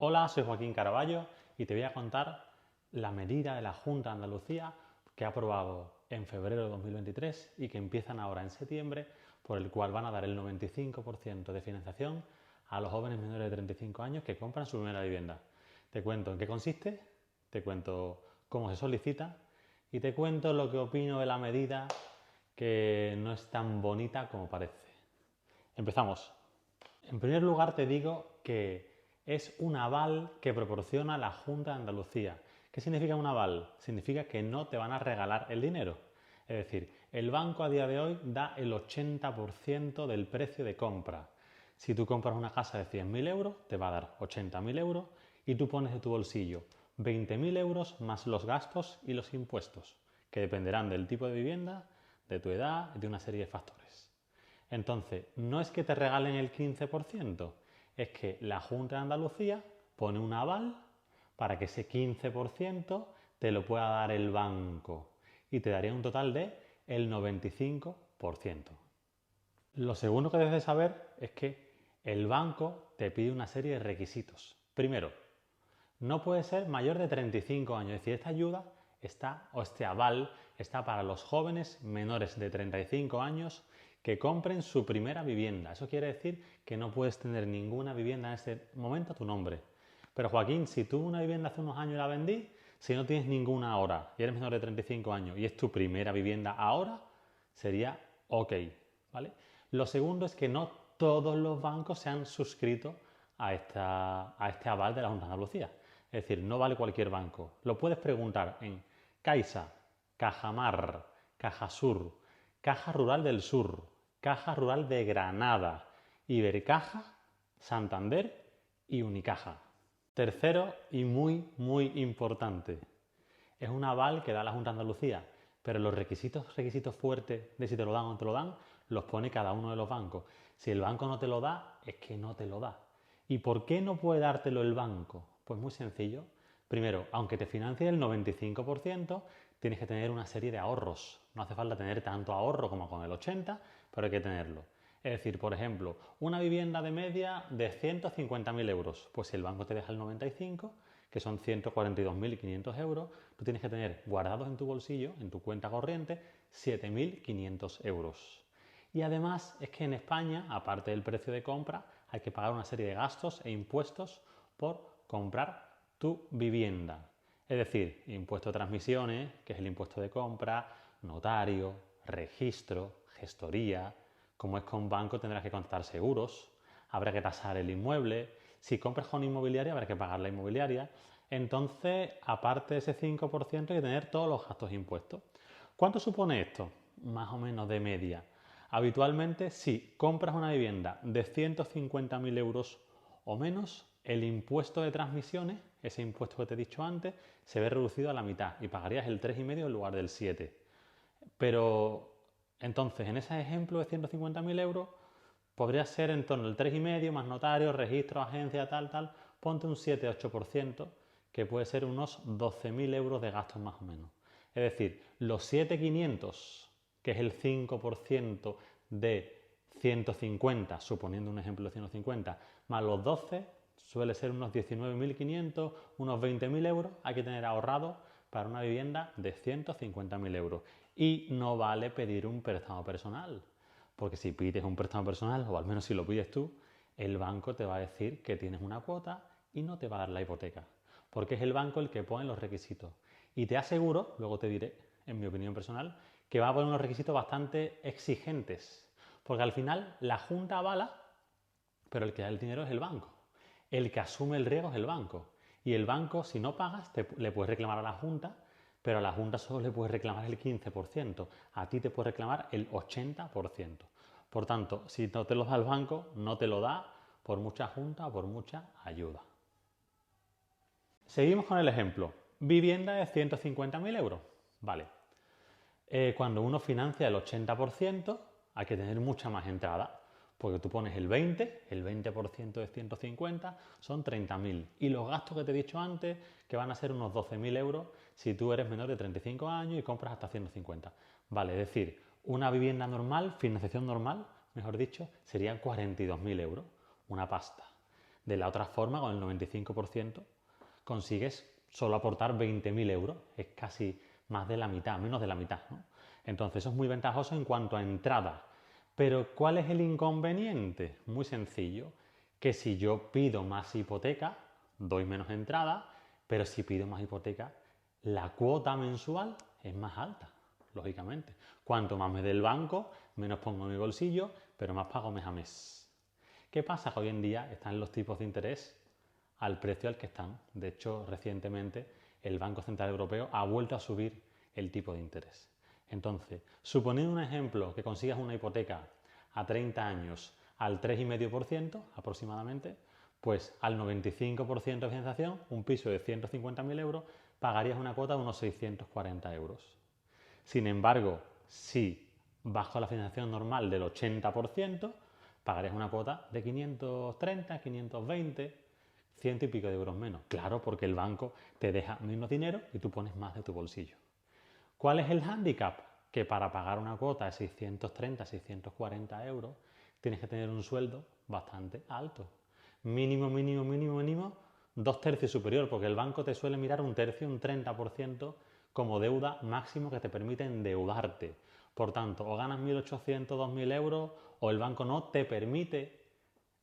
Hola, soy Joaquín Caraballo y te voy a contar la medida de la Junta de Andalucía que ha aprobado en febrero de 2023 y que empiezan ahora en septiembre, por el cual van a dar el 95% de financiación a los jóvenes menores de 35 años que compran su primera vivienda. Te cuento en qué consiste, te cuento cómo se solicita y te cuento lo que opino de la medida, que no es tan bonita como parece. Empezamos. En primer lugar te digo que es un aval que proporciona la Junta de Andalucía. ¿Qué significa un aval? Significa que no te van a regalar el dinero. Es decir, el banco a día de hoy da el 80% del precio de compra. Si tú compras una casa de 100.000 euros, te va a dar 80.000 euros y tú pones de tu bolsillo 20.000 euros más los gastos y los impuestos, que dependerán del tipo de vivienda, de tu edad y de una serie de factores. Entonces, no es que te regalen el 15%, es que la Junta de Andalucía pone un aval para que ese 15% te lo pueda dar el banco y te daría un total de el 95%. Lo segundo que debes de saber es que el banco te pide una serie de requisitos. Primero, no puede ser mayor de 35 años, es decir, esta ayuda este aval está para los jóvenes menores de 35 años que compren su primera vivienda. Eso quiere decir que no puedes tener ninguna vivienda en este momento a tu nombre. Pero Joaquín, si tuve una vivienda hace unos años y la vendí, si no tienes ninguna ahora y eres menor de 35 años y es tu primera vivienda ahora, sería ok, ¿vale? Lo segundo es que no todos los bancos se han suscrito a este aval de la Junta de Andalucía. Es decir, no vale cualquier banco. Lo puedes preguntar en Caixa, Cajamar, Cajasur, Caja Rural del Sur, Caja Rural de Granada, Ibercaja, Santander y Unicaja. Tercero y muy importante, es un aval que da la Junta de Andalucía, pero los requisitos fuertes de si te lo dan o no te lo dan, los pone cada uno de los bancos. Si el banco no te lo da, es que no te lo da. ¿Y por qué no puede dártelo el banco? Pues muy sencillo. Primero, aunque te financie el 95%, tienes que tener una serie de ahorros. No hace falta tener tanto ahorro como con el 80%, pero hay que tenerlo. Es decir, por ejemplo, una vivienda de media de 150.000 euros. Pues si el banco te deja el 95%, que son 142.500 euros, tú tienes que tener guardados en tu bolsillo, en tu cuenta corriente, 7.500 euros. Y además es que en España, aparte del precio de compra, hay que pagar una serie de gastos e impuestos por comprar tu vivienda. Es decir, impuesto de transmisiones, que es el impuesto de compra, notario, registro, gestoría. Como es con banco tendrás que contratar seguros, habrá que tasar el inmueble. Si compras con inmobiliaria habrá que pagar la inmobiliaria. Entonces, aparte de ese 5%, hay que tener todos los gastos impuestos. ¿Cuánto supone esto? Más o menos de media. Habitualmente, si compras una vivienda de 150.000 euros o menos, el impuesto de transmisiones, ese impuesto que te he dicho antes, se ve reducido a la mitad y pagarías el 3,5 en lugar del 7. Pero entonces, en ese ejemplo de 150.000 euros, podría ser en torno al 3,5 más notario, registro, agencia, tal, ponte un 7-8%, que puede ser unos 12.000 euros de gastos más o menos. Es decir, los 7.500, que es el 5% de 150, suponiendo un ejemplo de 150, más los 12, suele ser unos 19.500, unos 20.000 euros, hay que tener ahorrado para una vivienda de 150.000 euros. Y no vale pedir un préstamo personal, porque si pides un préstamo personal, o al menos si lo pides tú, el banco te va a decir que tienes una cuota y no te va a dar la hipoteca, porque es el banco el que pone los requisitos. Y te aseguro, luego te diré, en mi opinión personal, que va a poner unos requisitos bastante exigentes, porque al final la Junta avala, pero el que da el dinero es el banco. El que asume el riesgo es el banco. Y el banco, si no pagas, le puedes reclamar a la Junta, pero a la Junta solo le puedes reclamar el 15%. A ti te puedes reclamar el 80%. Por tanto, si no te lo da el banco, no te lo da por mucha Junta o por mucha ayuda. Seguimos con el ejemplo. Vivienda de 150.000 euros. Vale. Cuando uno financia el 80%, hay que tener mucha más entrada. Porque tú pones el 20% de 150 son 30.000. Y los gastos que te he dicho antes, que van a ser unos 12.000 euros si tú eres menor de 35 años y compras hasta 150. Vale, es decir, una vivienda normal, financiación normal, mejor dicho, serían 42.000 euros. Una pasta. De la otra forma, con el 95%, consigues solo aportar 20.000 euros. Es casi más de la mitad, menos de la mitad, ¿no? Entonces, eso es muy ventajoso en cuanto a entrada. Pero, ¿cuál es el inconveniente? Muy sencillo, que si yo pido más hipoteca, doy menos entrada, pero si pido más hipoteca, la cuota mensual es más alta, lógicamente. Cuanto más me dé el banco, menos pongo en mi bolsillo, pero más pago mes a mes. ¿Qué pasa? Que hoy en día están los tipos de interés al precio al que están. De hecho, recientemente el Banco Central Europeo ha vuelto a subir el tipo de interés. Entonces, suponiendo un ejemplo que consigas una hipoteca a 30 años al 3,5% aproximadamente, pues al 95% de financiación, un piso de 150.000 euros, pagarías una cuota de unos 640 euros. Sin embargo, si bajo la financiación normal del 80%, pagarías una cuota de 530, 520, ciento y pico de euros menos. Claro, porque el banco te deja menos dinero y tú pones más de tu bolsillo. ¿Cuál es el hándicap? Que para pagar una cuota de 630, 640 euros tienes que tener un sueldo bastante alto. Mínimo, mínimo, mínimo, mínimo, 2/3 superior, porque el banco te suele mirar un tercio, un 30% como deuda máximo que te permite endeudarte. Por tanto, o ganas 1.800, 2.000 euros, o el banco no te permite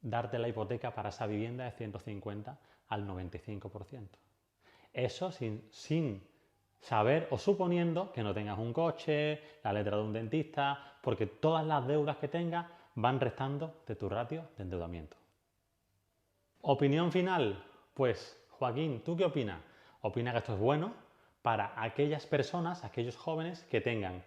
darte la hipoteca para esa vivienda de 150 al 95%. Eso sin saber o suponiendo que no tengas un coche, la letra de un dentista, porque todas las deudas que tengas van restando de tu ratio de endeudamiento. Opinión final, pues Joaquín, ¿tú qué opinas? Opina que esto es bueno para aquellas personas, aquellos jóvenes que tengan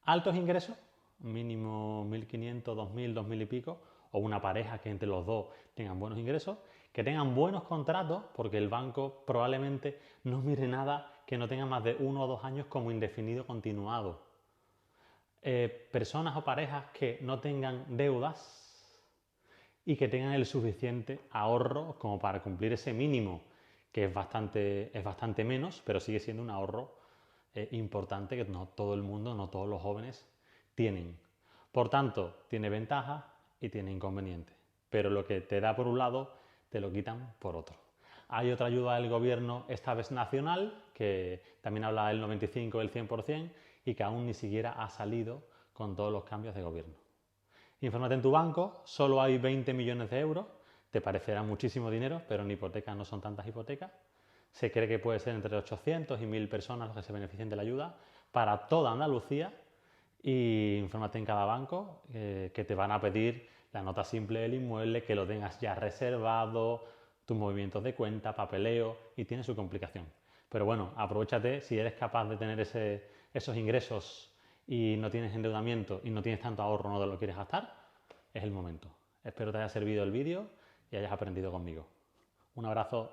altos ingresos, mínimo 1.500, 2.000, 2.000 y pico, o una pareja que entre los dos tengan buenos ingresos, que tengan buenos contratos, porque el banco probablemente no mire nada que no tenga más de 1 o 2 años como indefinido continuado. Personas o parejas que no tengan deudas y que tengan el suficiente ahorro como para cumplir ese mínimo, que es bastante menos, pero sigue siendo un ahorro importante que no todo el mundo, no todos los jóvenes tienen. Por tanto, tiene ventajas y tiene inconvenientes, pero lo que te da por un lado, te lo quitan por otro. Hay otra ayuda del gobierno, esta vez nacional, que también habla del 95 y el 100% y que aún ni siquiera ha salido con todos los cambios de gobierno. Infórmate en tu banco, solo hay 20 millones de euros, te parecerá muchísimo dinero, pero en hipotecas no son tantas hipotecas. Se cree que puede ser entre 800 y 1.000 personas los que se beneficien de la ayuda para toda Andalucía, y infórmate en cada banco que te van a pedir la nota simple del inmueble, que lo tengas ya reservado, tus movimientos de cuenta, papeleo, y tiene su complicación. Pero bueno, aprovéchate, si eres capaz de tener esos ingresos y no tienes endeudamiento y no tienes tanto ahorro, no te lo quieres gastar, es el momento. Espero te haya servido el vídeo y hayas aprendido conmigo. Un abrazo.